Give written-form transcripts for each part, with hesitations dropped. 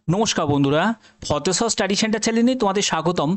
নমস্কার বন্ধুরা, ফতেশ্বর study centre চ্যানেলে তোমাদের স্বাগতম।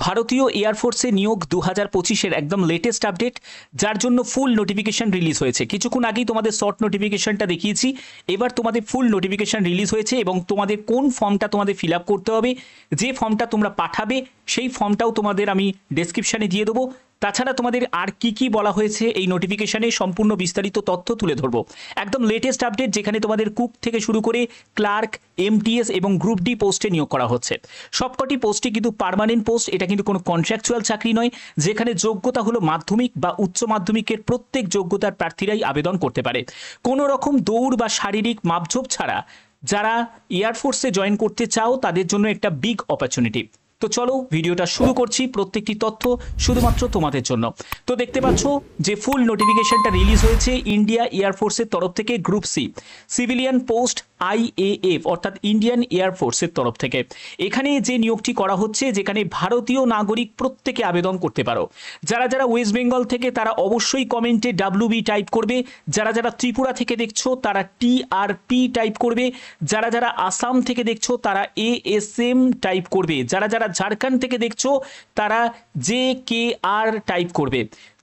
ভারতীয় এয়ারফোর্সে নিয়োগ 2025-এর একদম লেটেস্ট আপডেট, যার জন্য ফুল নোটিফিকেশন রিলিজ হয়েছে। কিছুক্ষণ আগেই তোমাদের শর্ট নোটিফিকেশনটা দেখিয়েছি, এবার তোমাদের ফুল নোটিফিকেশন রিলিজ হয়েছে এবং তোমাদের কোন ফর্মটা তোমাদের ফিল আপ করতে হবে, যে ফর্মটা তোমরা পাঠাবে সেই ফর্মটাও তোমাদের আমি ডেসক্রিপশানে দিয়ে দেবো। তাছাড়া তোমাদের আর কি কি বলা হয়েছে এই নোটিফিকেশনে সম্পূর্ণ বিস্তারিত তথ্য তুলে ধরবো। একদম লেটেস্ট আপডেট, যেখানে তোমাদের কুক থেকে শুরু করে ক্লার্ক, এমটিএস এবং গ্রুপ ডি পোস্টে নিয়োগ করা হচ্ছে। সবকটি পোস্টে কিন্তু পার্মানেন্ট পোস্ট, এটা কিন্তু কোনো কন্ট্রাকচুয়াল চাকরি নয়, যেখানে যোগ্যতা হলো মাধ্যমিক বা উচ্চ মাধ্যমিকের প্রত্যেক যোগ্যতার প্রার্থীরাই আবেদন করতে পারে। কোনো রকম দৌড় বা শারীরিক মাপঝোপ ছাড়া যারা এয়ারফোর্সে জয়েন করতে চাও তাদের জন্য একটা বিগ অপরচুনিটি। তো চলো ভিডিওটা শুরু করছি, প্রত্যেকটি তথ্য শুধুমাত্র তোমাদের জন্য। তো দেখতে পাচ্ছ যে ফুল নোটিফিকেশনটা রিলিজ হয়েছে ইন্ডিয়া এয়ারফোর্সের তরফ থেকে, group C civilian post IAF অর্থাৎ ইন্ডিয়ান এয়ারফোর্সের তরফ থেকে। এখানে যে নিয়োগটি করা হচ্ছে, যেখানে ভারতীয় নাগরিক প্রত্যেকে আবেদন করতে পারো। যারা যারা ওয়েস্ট বেঙ্গল থেকে তারা অবশ্যই কমেন্টে WB টাইপ করবে, যারা যারা ত্রিপুরা থেকে দেখছো তারা TRP টাইপ করবে, যারা যারা আসাম থেকে দেখছো তারা ASM টাইপ করবে, যারা যারা ঝাড়খণ্ড থেকে দেখছো তারা JKR টাইপ করবে।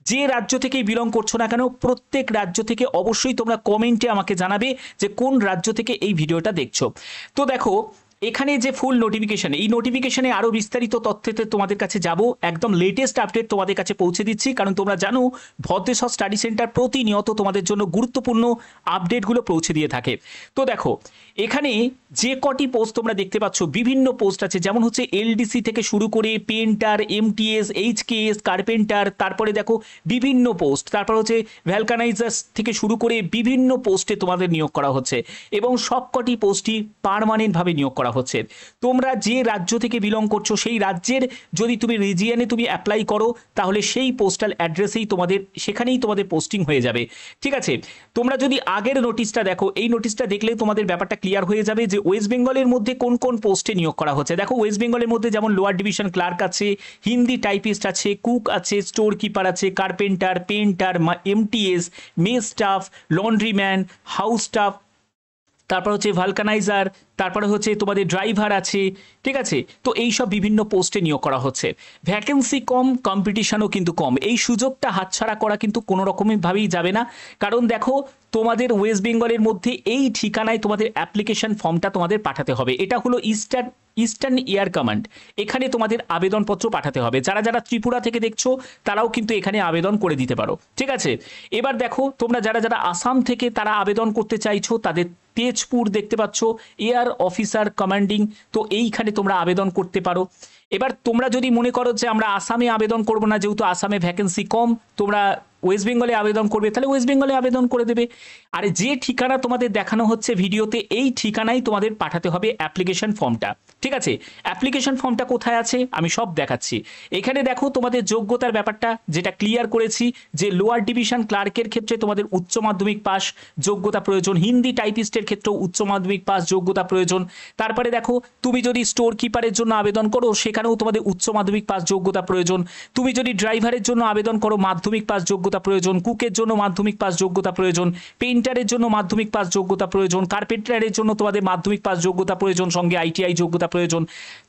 যে রাজ্য থেকেই বিলং করছো না কেন, প্রত্যেক রাজ্য থেকে অবশ্যই তোমরা কমেন্টে আমাকে জানাবে যে কোন রাজ্য থেকে এই ভিডিওটা দেখছো। তো দেখো এখানে যে ফুল নোটিফিকেশন, এই নোটিফিকেশনে আরও বিস্তারিত তথ্যতে তোমাদের কাছে যাব, একদম লেটেস্ট আপডেট তোমাদের কাছে পৌঁছে দিচ্ছি, কারণ তোমরা জানো ভদ্রেশ্বর স্টাডি সেন্টার প্রতিনিয়ত তোমাদের জন্য গুরুত্বপূর্ণ আপডেটগুলো পৌঁছে দিয়ে থাকে। তো দেখো এখানে যে কটি পোস্ট তোমরা দেখতে পাচ্ছ, বিভিন্ন পোস্ট আছে, যেমন হচ্ছে LDC থেকে শুরু করে পেন্টার, MTS, HKS, কার্পেন্টার, তারপরে দেখো বিভিন্ন পোস্ট, তারপর হচ্ছে ভ্যালকানাইজার্স থেকে শুরু করে বিভিন্ন পোস্টে তোমাদের নিয়োগ করা হচ্ছে এবং সবকটি পোস্টই পার্মানেন্টভাবে নিয়োগ করা হচ্ছে। তোমরা যে রাজ্য থেকে বিলং করছো সেই রাজ্যের যদি তুমি রিজিয়নে তুমি অ্যাপ্লাই করো, তাহলে সেই পোস্টাল অ্যাড্রেসেই তোমাদের, সেখানেই তোমাদের পোস্টিং হয়ে যাবে। ঠিক আছে, তোমরা যদি আগের নোটিশটা দেখো, এই নোটিশটা দেখলে তোমাদের ব্যাপারটা ক্লিয়ার হয়ে যাবে যে ওয়েস্ট বেঙ্গলের মধ্যে কোন কোন পোস্টে নিয়োগ করা হচ্ছে। দেখো ওয়েস্ট বেঙ্গলের মধ্যে যেমন লোয়ার ডিভিশন ক্লার্ক আছে, হিন্দি টাইপিস্ট আছে, কুক আছে, স্টোর কিপার আছে, carpenter, painter, MTS, mess staff, laundryman, house staff, তারপর হচ্ছে ভালকানাইজার, তারপরে হচ্ছে তোমাদের ড্রাইভার আছে। ঠিক আছে, তো এই সব বিভিন্ন পোস্টে নিয়োগ করা হচ্ছে। ভ্যাকেন্সি কম, কম্পিটিশনও কিন্তু কম। এই সুযোগটা হাতছাড়া করা কিন্তু কোনো রকমভাবেই যাবে না, কারণ দেখো তোমাদের ওয়েস্ট বেঙ্গলের মধ্যে এই ঠিকানায় তোমাদের অ্যাপ্লিকেশন ফর্মটা তোমাদের পাঠাতে হবে। এটা হলো ইস্টার্ন এয়ার কমান্ড, এখানে তোমাদের আবেদনপত্র পাঠাতে হবে। যারা যারা ত্রিপুরা থেকে দেখছো তারাও কিন্তু এখানে আবেদন করে দিতে পারো। ঠিক আছে, এবার দেখো তোমরা যারা যারা আসাম থেকে তারা আবেদন করতে চাইছো, তাদের তেজপুর দেখতে পাচ্ছ এয়ার অফিসার কমান্ডিং, তো এইখানে তোমরা আবেদন করতে পারো। এবার তোমরা যদি মনে করো যে আমরা আসামে আবেদন করব না, যেহেতু আসামে ভ্যাকেন্সি কম, তোমরা ওয়েস্ট বেঙ্গলে আবেদন করবে, তাহলে ওয়েস্ট বেঙ্গলে আবেদন করে দেবে। আর যে ঠিকানা তোমাদের দেখানো হচ্ছে ভিডিওতে, এই ঠিকানায় তোমাদের পাঠাতে হবে অ্যাপ্লিকেশন ফর্মটা। ঠিক আছে, অ্যাপ্লিকেশন ফর্মটা কোথায় আছে আমি সব দেখাচ্ছি। এখানে দেখো তোমাদের যোগ্যতার ব্যাপারটা যেটা ক্লিয়ার করেছি, যে লোয়ার ডিভিশন ক্লার্কের ক্ষেত্রে তোমাদের উচ্চ মাধ্যমিক পাস যোগ্যতা প্রয়োজন, হিন্দি টাইপিস্টের ক্ষেত্রেও উচ্চ মাধ্যমিক পাস যোগ্যতা প্রয়োজন। তারপরে দেখো তুমি যদি স্টোর কিপারের জন্য আবেদন করো, সেখানেও তোমাদের উচ্চ মাধ্যমিক পাস যোগ্যতা প্রয়োজন। তুমি যদি ড্রাইভারের জন্য আবেদন করো, মাধ্যমিক পাস যোগ্যতা প্রয়োজন। কুকের জন্য মাধ্যমিক পাস যোগ্যতা প্রয়োজন। পেইন্টারের জন্য মাধ্যমিক পাস যোগ্যতা প্রয়োজন। কার্পেন্টারের জন্য তোমাদের মাধ্যমিক পাস যোগ্যতা প্রয়োজন, সঙ্গে ITI যোগ্যতা প্রয়োজন।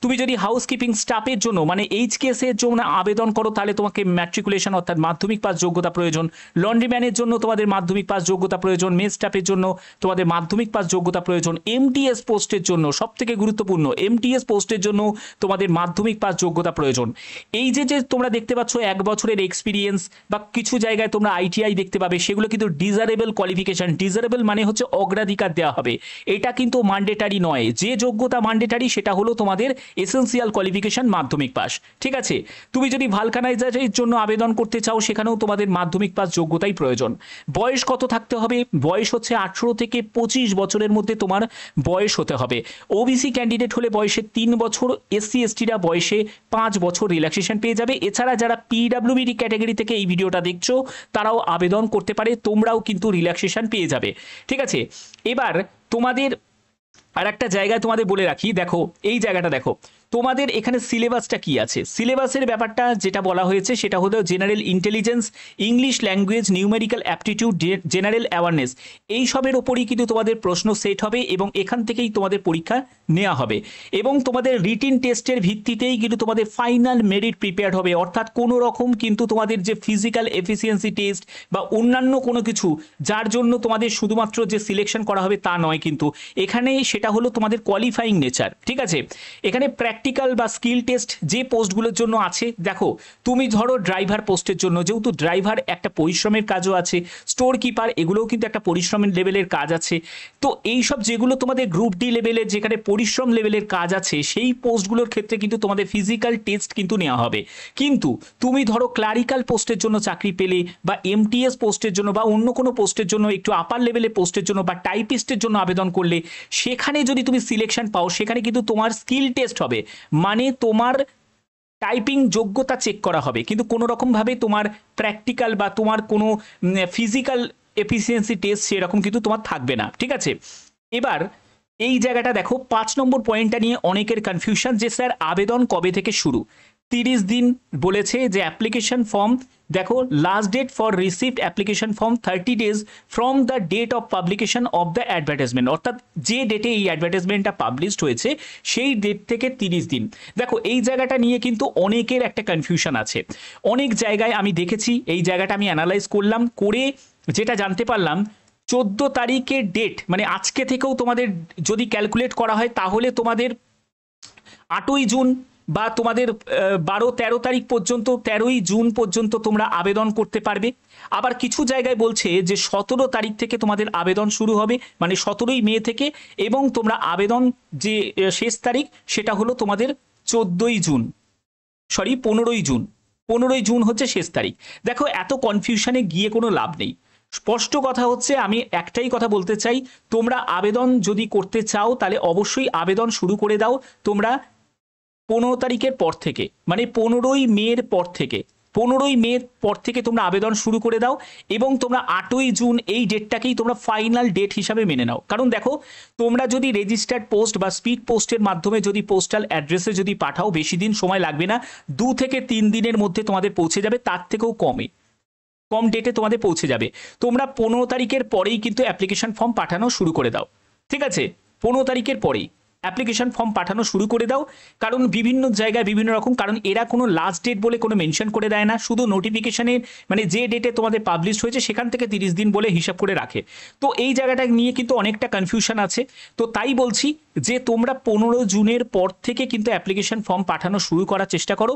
তুমি যদি হাউসকিপিং স্টাফের জন্য মানে HKS এর জন্য আবেদন করো, তাহলে তোমাকে ম্যাট্রিকুলেশন অর্থাৎ মাধ্যমিক পাস যোগ্যতা প্রয়োজন। লন্ড্রিম্যানের জন্য তোমাদের মাধ্যমিক পাস যোগ্যতা প্রয়োজন। মেস স্টাফের জন্য তোমাদের মাধ্যমিক পাস যোগ্যতা প্রয়োজন। MTS পোস্টের জন্য সবথেকে গুরুত্বপূর্ণ, MTS পোস্টের জন্য তোমাদের মাধ্যমিক পাস যোগ্যতা প্রয়োজন। এই যে যে তোমরা দেখতে পাচ্ছ 1 বছরের এক্সপিরিয়েন্স, বা কিছু জায়গায় তোমরা ITI দেখতে পাবে, সেগুলো কিন্তু ডিজারেবল কোয়ালিফিকেশন। ডিজারেবল মানে হচ্ছে অগ্রাধিকার দেওয়া হবে, এটা কিন্তু ম্যান্ডেটারি নয়। যে যোগ্যতা ম্যান্ডেটারি সেটা হলো তোমাদের এসেন্সিয়াল কোয়ালিফিকেশন মাধ্যমিক পাস। ঠিক আছে, তুমি যদি ভালকানাইজারের জন্য আবেদন করতে চাও, সেখানেও তোমাদের মাধ্যমিক পাস যোগ্যতাই প্রয়োজন। বয়স কত থাকতে হবে? বয়স হচ্ছে 18 থেকে 25 বছরের মধ্যে তোমার বয়স হতে হবে। OBC ক্যান্ডিডেট হলে বয়সে 3 বছর, SC STরা বয়সে 5 বছর রিল্যাক্সেশন পেয়ে যাবে। এছাড়া যারা PWD ক্যাটাগরি থেকে এই ভিডিওটা দেখছো তারাও আবেদন করতে পারে, তোমরাও কিন্তু রিল্যাক্সেশন পেয়ে যাবে। ঠিক আছে, এবার তোমাদের আর একটা জায়গায় তোমাদের বলে রাখি, দেখো এই জায়গাটা দেখো, তোমাদের এখানে সিলেবাসটা কি আছে? সিলেবাসের ব্যাপারটা যেটা বলা হয়েছে সেটা হলো general intelligence, English language, numerical aptitude, general awareness, এই সবের ওপরই কিন্তু তোমাদের প্রশ্ন সেট হবে এবং এখান থেকেই তোমাদের পরীক্ষা নেওয়া হবে এবং তোমাদের রিটিন টেস্টের ভিত্তিতেই কিন্তু তোমাদের ফাইনাল মেরিট প্রিপেয়ার হবে। অর্থাৎ কোনো রকম কিন্তু তোমাদের যে ফিজিক্যাল এফিসিয়েন্সি টেস্ট বা অন্যান্য কোনো কিছু যার জন্য তোমাদের শুধুমাত্র যে সিলেকশন করা হবে তা নয়, কিন্তু এখানে সেটা হলো তোমাদের কোয়ালিফাইং নেচার। ঠিক আছে, এখানে প্র্যাকটিক্যাল বা স্কিল টেস্ট যে পোস্টগুলোর জন্য আছে, দেখো তুমি ধরো ড্রাইভার পোস্টের জন্য, যেহেতু ড্রাইভার একটা পরিশ্রমের কাজও আছে, স্টোর কিপার এগুলোও কিন্তু একটা পরিশ্রমের লেভেলের কাজ আছে। তো এই সব যেগুলো তোমাদের গ্রুপ ডি লেভেলের যেখানে পরিশ্রম লেভেলের কাজ আছে সেই পোস্টগুলোর ক্ষেত্রে কিন্তু তোমাদের ফিজিক্যাল টেস্ট কিন্তু নেওয়া হবে। কিন্তু তুমি ধরো ক্লারিক্যাল পোস্টের জন্য চাকরি পেলে বা এমটিএস পোস্টের জন্য বা অন্য কোনো পোস্টের জন্য, একটু আপার লেভেলের পোস্টের জন্য বা টাইপিস্টের জন্য আবেদন করলে, সেখানে যদি তুমি সিলেকশন পাও সেখানে কিন্তু তোমার স্কিল টেস্ট হবে, মানে তোমার টাইপিং যোগ্যতা চেক করা হবে, কিন্তু কোনো রকমভাবে তোমার প্র্যাকটিক্যাল বা তোমার কোনো ফিজিক্যাল এফিসিয়েন্সি টেস্ট সেরকম কিন্তু তোমার থাকবে না। ঠিক আছে, এবার এই জায়গাটা দেখো 5 নম্বর পয়েন্টটা নিয়ে অনেকের কনফিউশন যে স্যার আবেদন কবে থেকে শুরু। 30 দিন বলেছে যে অ্যাপ্লিকেশন ফর্ম, দেখো last date for received application form 30 days from the date of publication of the advertisement, অর্থাৎ যে ডেটে এই অ্যাডভার্টাইজমেন্টটা পাবলিশড হয়েছে সেই ডেট থেকে 30 দিন। দেখো এই জায়গাটা নিয়ে কিন্তু অনেকের একটা কনফিউশন আছে, অনেক জায়গায় আমি দেখেছি, এই জায়গাটা আমি অ্যানালাইজ করলাম, করে যেটা জানতে পারলাম 14 তারিখের ডেট, মানে আজকে থেকেও তোমাদের যদি ক্যালকুলেট করা হয় তাহলে তোমাদের 8ই জুন বা তোমাদের 12-13 তারিখ পর্যন্ত, 13ই জুন পর্যন্ত তোমরা আবেদন করতে পারবে। আবার কিছু জায়গায় বলছে যে 17 তারিখ থেকে তোমাদের আবেদন শুরু হবে, মানে 17ই মে থেকে, এবং তোমরা আবেদন যে শেষ তারিখ সেটা হলো তোমাদের 15ই জুন, 15ই জুন হচ্ছে শেষ তারিখ। দেখো এত কনফিউশনে গিয়ে কোনো লাভ নেই, স্পষ্ট কথা হচ্ছে আমি একটাই কথা বলতে চাই, তোমরা আবেদন যদি করতে চাও তাহলে অবশ্যই আবেদন শুরু করে দাও তোমরা 15 তারিখের পর থেকে, মানে 15ই মের পর থেকে, 15ই মের পর থেকে তোমরা আবেদন শুরু করে দাও এবং তোমরা 8ই জুন এই ডেটটাকেই তোমরা ফাইনাল ডেট হিসাবে মেনে নাও। কারণ দেখো তোমরা যদি রেজিস্টার্ড পোস্ট বা স্পিড পোস্টের মাধ্যমে যদি পোস্টাল অ্যাড্রেসে যদি পাঠাও বেশি দিন সময় লাগবে না, 2 থেকে 3 দিনের মধ্যে তোমাদের পৌঁছে যাবে, তার থেকেও কম ডেটে তোমাদের পৌঁছে যাবে। তোমরা 15 তারিখের পরেই কিন্তু অ্যাপ্লিকেশন ফর্ম পাঠানো শুরু করে দাও। ঠিক আছে, 15 তারিখের পরেই অ্যাপ্লিকেশন ফর্ম পাঠানো শুরু করে দাও, কারণ বিভিন্ন জায়গায় বিভিন্ন রকম, কারণ এরা কোনো লাস্ট ডেট বলে কোনো মেনশন করে দেয় না, শুধু নোটিফিকেশনে মানে যে ডেটে তোমাদের পাবলিশ হয়েছে সেখান থেকে 30 দিন বলে হিসাব করে রাখে। তো এই জায়গাটা নিয়ে কিন্তু অনেকটা কনফিউশন আছে। তো তাই বলছি যে তোমরা 15 জুনের পর থেকে কিন্তু অ্যাপ্লিকেশন ফর্ম পাঠানো শুরু করার চেষ্টা করো।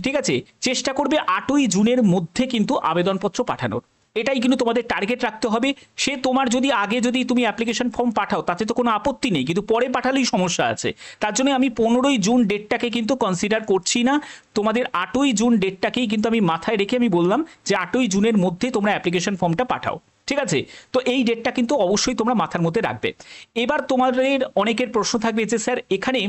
ঠিক আছে, চেষ্টা করবে 8ই জুনের মধ্যে কিন্তু আবেদনপত্র পাঠানোর, এটাই কিন্তু তোমাদের টার্গেট রাখতে হবে। সে তোমার যদি আগে যদি তুমি অ্যাপ্লিকেশন ফর্ম পাঠাও তাতে তো কোনো আপত্তি নেই, কিন্তু পরে পাঠালেই সমস্যা আছে। তার জন্য আমি 15ই জুন ডেটটাকে কিন্তু কনসিডার করছি না, তোমাদের 8ই জুন ডেটটাকেই কিন্তু আমি মাথায় রেখে আমি বললাম যে 8ই জুনের মধ্যে তোমরা অ্যাপ্লিকেশন ফর্মটা পাঠাও। ঠিক আছে, তো এই ডেটটা কিন্তু অবশ্যই তোমরা মাথার মধ্যে রাখবে। এবার তোমাদের অনেকের প্রশ্ন থাকবে যে স্যার এখানে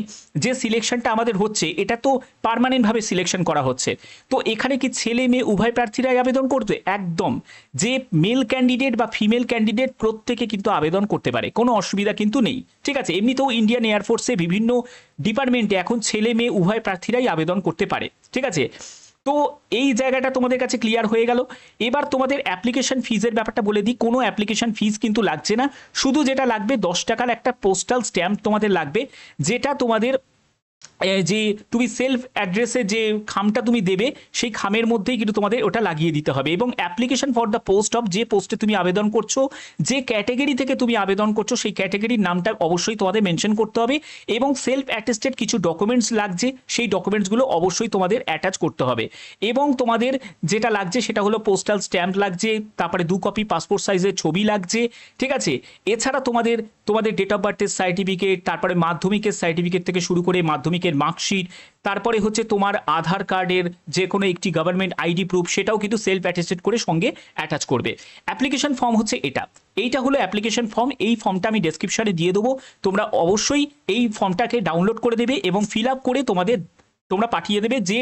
যে সিলেকশনটা আমাদের হচ্ছে এটা তো পার্মানেন্টভাবে সিলেকশন করা হচ্ছে, তো এখানে কি ছেলে মেয়ে উভয় প্রার্থীরাই আবেদন করবে? একদম, যে মেল ক্যান্ডিডেট বা ফিমেল ক্যান্ডিডেট প্রত্যেকে কিন্তু আবেদন করতে পারে, কোনো অসুবিধা কিন্তু নেই। ঠিক আছে, এমনিতেও ইন্ডিয়ান এয়ারফোর্সে বিভিন্ন ডিপার্টমেন্টে এখন ছেলে মেয়ে উভয় প্রার্থীরাই আবেদন করতে পারে। ঠিক আছে, তো এই জায়গাটা তোমাদের কাছে ক্লিয়ার হয়ে গেল। এবার তোমাদের অ্যাপ্লিকেশন ফিজের ব্যাপারটা বলে দিই, কোনো অ্যাপ্লিকেশন ফিজ কিন্তু লাগছে না, শুধু যেটা লাগবে 10 টাকার একটা পোস্টাল স্ট্যাম্প তোমাদের লাগবে, যেটা তোমাদের যে তুমি সেলফ অ্যাড্রেসে যে খামটা তুমি দেবে সেই খামের মধ্যেই কিন্তু তোমাদের ওটা লাগিয়ে দিতে হবে। এবং application for the post of, যে পোস্টে তুমি আবেদন করছো, যে ক্যাটেগরি থেকে তুমি আবেদন করছো সেই ক্যাটেগরির নামটা অবশ্যই তোমাদের মেনশন করতে হবে এবং সেলফ অ্যাটেস্টেড কিছু ডকুমেন্টস লাগছে, সেই ডকুমেন্টসগুলো অবশ্যই তোমাদের অ্যাটাচ করতে হবে। এবং তোমাদের যেটা লাগছে সেটা হলো পোস্টাল স্ট্যাম্প লাগছে, তারপরে 2 কপি পাসপোর্ট সাইজের ছবি লাগছে। ঠিক আছে, এছাড়া তোমাদের ডেট অফ বার্থের সার্টিফিকেট, তারপরে মাধ্যমিকের সার্টিফিকেট থেকে শুরু করে মাধ্যমিকের মার্কশিট, তারপরে হচ্ছে তোমার আধার কার্ডের যে কোনো একটি গভর্নমেন্ট আইডি প্রুফ, সেটাও কিন্তু সেলফ অ্যাটেস্টেড করে সঙ্গে অ্যাটাচ করবে। অ্যাপ্লিকেশন ফর্ম হচ্ছে এইটা হলো অ্যাপ্লিকেশন ফর্ম। এই ফর্মটা আমি ডেসক্রিপশনে দিয়ে দেবো, তোমরা অবশ্যই এই ফর্মটাকে ডাউনলোড করে দেবে এবং ফিল আপ করে তোমাদের তোমরা পাঠিয়ে দেবে যে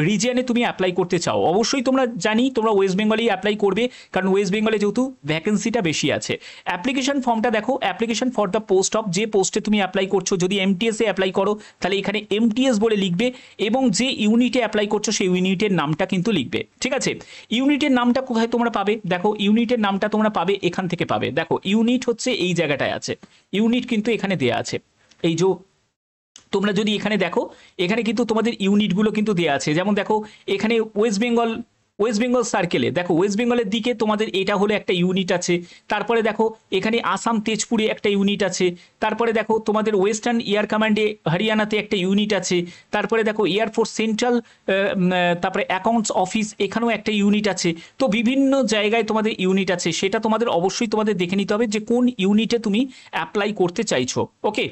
রিজিয়নে তুমি অ্যাপ্লাই করতে চাও। অবশ্যই তোমরা জানি তোমরা ওয়েস্ট বেঙ্গলেই অ্যাপ্লাই করবে, কারণ ওয়েস্ট বেঙ্গলে যেহেতু ভ্যাকেন্সিটা বেশি আছে। অ্যাপ্লিকেশন ফর্মটা দেখো, application for the post of, যে পোস্টে তুমি অ্যাপ্লাই করছো, যদি এমটিএসে অ্যাপ্লাই করো তাহলে এখানে এমটিএস বলে লিখবে, এবং যে ইউনিটে অ্যাপ্লাই করছো সেই ইউনিটের নামটা কিন্তু লিখবে। ঠিক আছে, ইউনিটের নামটা কোথায় তোমরা পাবে? দেখো ইউনিটের নামটা তোমরা পাবে এখান থেকে পাবে। দেখো ইউনিট হচ্ছে এই জায়গাটায় আছে, ইউনিট কিন্তু এখানে দেয়া আছে। এই যে তোমরা যদি এখানে দেখো, এখানে কিন্তু তোমাদের ইউনিটগুলো কিন্তু দেওয়া আছে। যেমন দেখো এখানে ওয়েস্ট বেঙ্গল সার্কেলে দেখো, ওয়েস্ট বেঙ্গলের দিকে তোমাদের এটা হলো একটা ইউনিট আছে। তারপরে দেখো এখানে আসাম তেজপুরে একটা ইউনিট আছে। তারপরে দেখো তোমাদের ওয়েস্টার্ন এয়ার কমান্ডে হরিয়ানাতে একটা ইউনিট আছে। তারপরে দেখো এয়ারফোর্স সেন্ট্রাল, তারপরে অ্যাকাউন্টস অফিস, এখানেও একটা ইউনিট আছে। তো বিভিন্ন জায়গায় তোমাদের ইউনিট আছে, সেটা তোমাদের অবশ্যই তোমাদের দেখে নিতে হবে যে কোন ইউনিটে তুমি অ্যাপ্লাই করতে চাইছো। ওকে,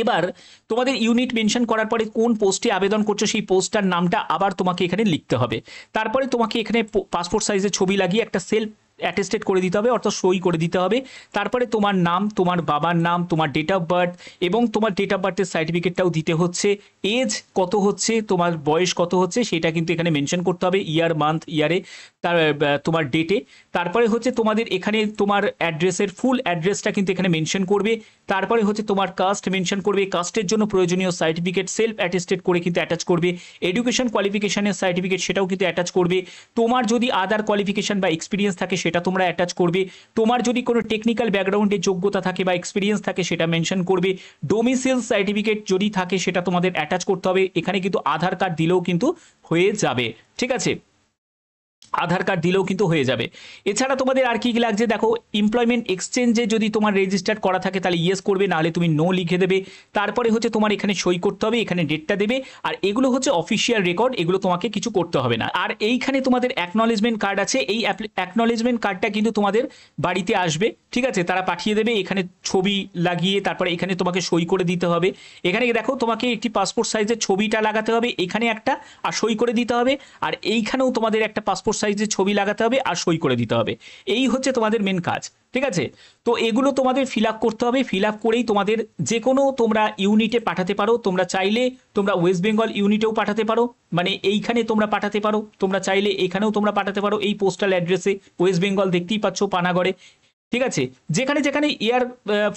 এবার তোমাদের ইউনিট মেনশন করার পরে কোন পোস্টে আবেদন করছো সেই পোস্টটার নামটা আবার তোমাকে এখানে লিখতে হবে। তারপরে তোমাকে এখানে পাসপোর্ট সাইজের ছবি লাগিয়ে একটা সেলফ অ্যাটেস্টেড করে দিতে হবে, অর্থাৎ সই করে দিতে হবে। তারপরে তোমার নাম, তোমার বাবার নাম, তোমার ডেট অফ বার্থ, এবং তোমার ডেট অফ বার্থের সার্টিফিকেটটাও দিতে হচ্ছে। এজ কত হচ্ছে, তোমার বয়স কত হচ্ছে সেটা কিন্তু এখানে মেনশন করতে হবে, ইয়ার, মান্থ, ইয়ারে, তার তোমার ডেটে। তারপরে হচ্ছে তোমাদের এখানে তোমার অ্যাড্রেসের ফুল অ্যাড্রেসটা কিন্তু এখানে মেনশন করবে। তারপরে হচ্ছে তোমার কাস্ট মেনশন করবে, কাস্টের জন্য প্রয়োজনীয় সার্টিফিকেট সেলফ অ্যাটেস্টেড করে কিন্তু অ্যাটাচ করবে। এডুকেশন কোয়ালিফিকেশনের সার্টিফিকেট সেটাও কিন্তু অ্যাটাচ করবে। তোমার যদি আদার কোয়ালিফিকেশন বা এক্সপিরিয়েন্স থাকে সেটা তোমরা অ্যাটাচ করবে। তোমার যদি কোনো টেকনিক্যাল ব্যাকগ্রাউন্ডের যোগ্যতা থাকে বা এক্সপিরিয়েন্স থাকে সেটা মেনশন করবে। ডোমিসাইল সার্টিফিকেট যদি থাকে সেটা তোমাদের অ্যাটাচ করতে হবে। এখানে কিন্তু আধার কার্ড দিলেও কিন্তু হয়ে যাবে। ঠিক আছে, আধার কার্ড দিলেও কিন্তু হয়ে যাবে। এছাড়া তোমাদের আর কি কি লাগছে দেখো, এমপ্লয়মেন্ট এক্সচেঞ্জে যদি তোমার রেজিস্টার করা থাকে তাহলে ইয়েস করবে, নাহলে তুমি নো লিখে দেবে। তারপরে হচ্ছে তোমার এখানে সই করতে হবে, এখানে ডেটটা দেবে। আর এগুলো হচ্ছে অফিসিয়াল রেকর্ড, এগুলো তোমাকে কিছু করতে হবে না। আর এইখানে তোমাদের অ্যাকনলেজমেন্ট কার্ড আছে, এই অ্যাকনলেজমেন্ট কার্ডটা কিন্তু তোমাদের বাড়িতে আসবে। ঠিক আছে, তারা পাঠিয়ে দেবে, এখানে ছবি লাগিয়ে তারপরে এখানে তোমাকে সই করে দিতে হবে। এখানে দেখো তোমাকে একটি পাসপোর্ট সাইজের ছবিটা লাগাতে হবে, এখানে একটা, আর সই করে দিতে হবে। আর এইখানেও তোমাদের একটা পাসপোর্ট সাইজের ছবি লাগাতে হবে আর সই করে দিতে হবে। এই হচ্ছে তোমাদের মেন কাজ। ঠিক আছে, তো এগুলো তোমাদের ফিল আপ করতে হবে। ফিল আপ করেই তোমাদের যে কোনো তোমরা ইউনিটে পাঠাতে পারো। তোমরা চাইলে তোমরা ওয়েস্ট বেঙ্গল ইউনিটেও পাঠাতে পারো, মানে এইখানে তোমরা পাঠাতে পারো। তোমরা চাইলে এখানেও তোমরা পাঠাতে পারো, এই পোস্টাল অ্যাড্রেসে। ওয়েস্ট বেঙ্গল দেখতেই পাচ্ছ, পানাগড়ে। ঠিক আছে, যেখানে যেখানে এয়ার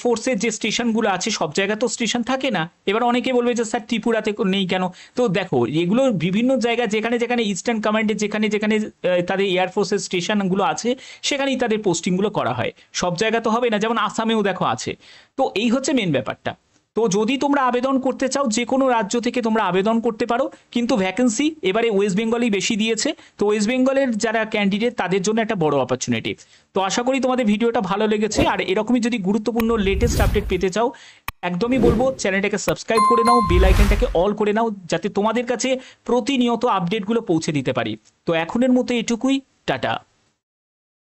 ফোর্সের যে স্টেশনগুলো আছে সব জায়গায় তো স্টেশন থাকে না। এবার অনেকে বলবে যে স্যার ত্রিপুরাতে নেই কেন? তো দেখো এগুলো বিভিন্ন জায়গায় যেখানে যেখানে ইস্টার্ন কমান্ডে যেখানে যেখানে তাদের এয়ারফোর্সের স্টেশনগুলো আছে সেখানেই তাদের পোস্টিংগুলো করা হয়। সব জায়গা তো হবে না, যেমন আসামেও দেখো আছে। তো এই হচ্ছে মেন ব্যাপারটা। তো যদি তোমরা আবেদন করতে চাও যে কোনো রাজ্য থেকে তোমরা আবেদন করতে পারো, কিন্তু ভ্যাকেন্সি এবারে ওয়েস্ট বেঙ্গলই বেশি দিয়েছে। তো ওয়েস্ট বেঙ্গলের যারা ক্যান্ডিডেট তাদের জন্য একটা বড় অপরচুনিটি। তো আশা করি তোমাদের ভিডিওটা ভালো লেগেছে। আর এরকমই যদি গুরুত্বপূর্ণ লেটেস্ট আপডেট পেতে চাও, একদমই বলবো চ্যানেলটাকে সাবস্ক্রাইব করে নাও, বেল আইকনটাকে অল করে নাও, যাতে তোমাদের কাছে প্রতিনিয়ত আপডেটগুলো পৌঁছে দিতে পারি। তো এখনের মতো এটুকুই, টাটা।